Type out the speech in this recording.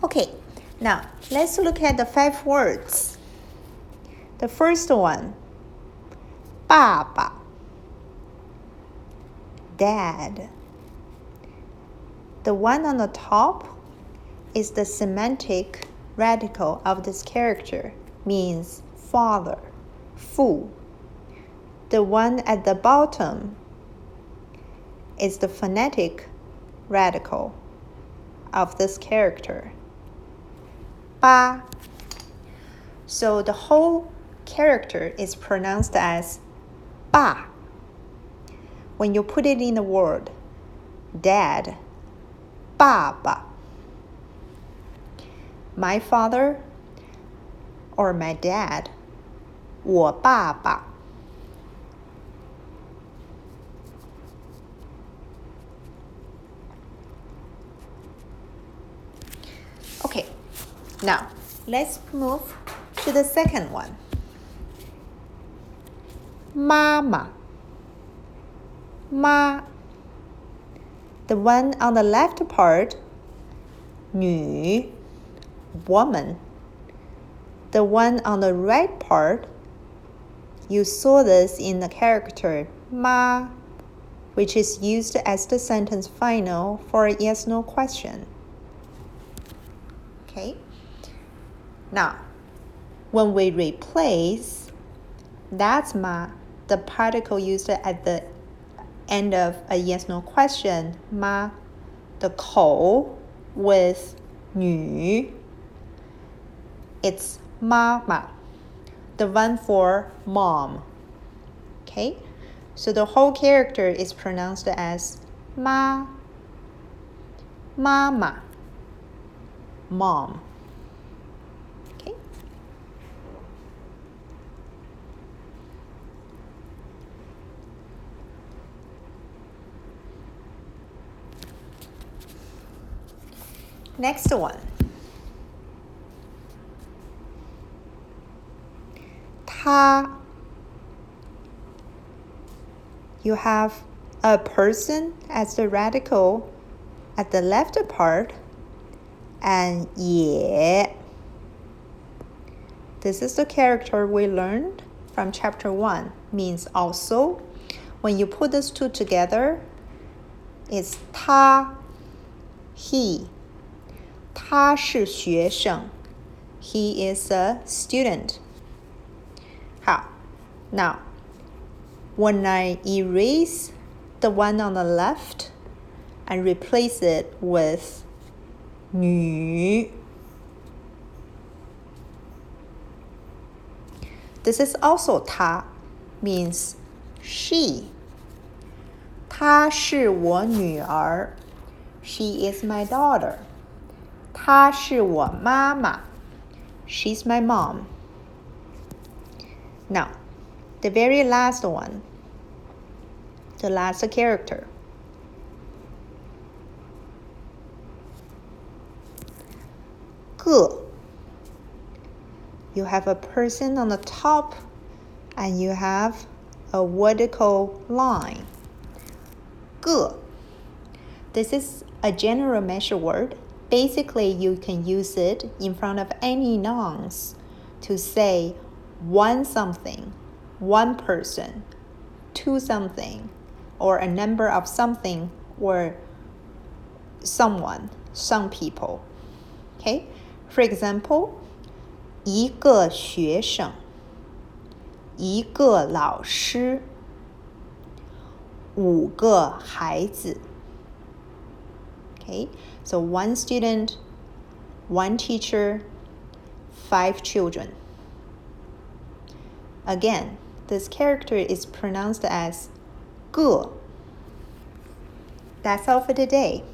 Okay, now let's look at the 5 words. The first one, 爸爸 Dad. The one on the top is the semantic radical of this character, means father, 父. The one at the bottom is the phonetic radical of this character, 爸. So the whole character is pronounced as 爸. When you put it in the word, dad, 爸爸. My father or my dad, 我爸爸. Okay, now let's move to the second one. 妈妈 Ma. The one on the left part, 女 woman. The one on the right part, you saw this in the character ma, which is used as the sentence final for a yes-no question. Okay? Now, when we replace, that's ma, the particle used at the end of a yes-no question, ma, the 口 with 女, it's 妈妈, the one for mom. Okay? So the whole character is pronounced as 妈妈 mom. Okay? Next one. 他 You have a person as the radical at the left part, and 也. This is the character we learned from chapter 1, means also. When you put these two together, it's 他 he. 他是学生 He is a student. 好 Now, when I erase the one on the left and replace it with 女, this is also 她, means she. 她是我女儿 She is my daughter. 她是我妈妈 She's my mom. Now, the very last one, the last character. 个 You have a person on the top and you have a vertical line. 个 This is a general measure word. Basically, you can use it in front of any nouns to say one something, one person, two something, or a number of something, or someone, some people. Okay? For example, 一个学生 一个老师 5个孩子 Okay? So one student, one teacher, 5 children. Again, this character is pronounced as 个. That's all for today.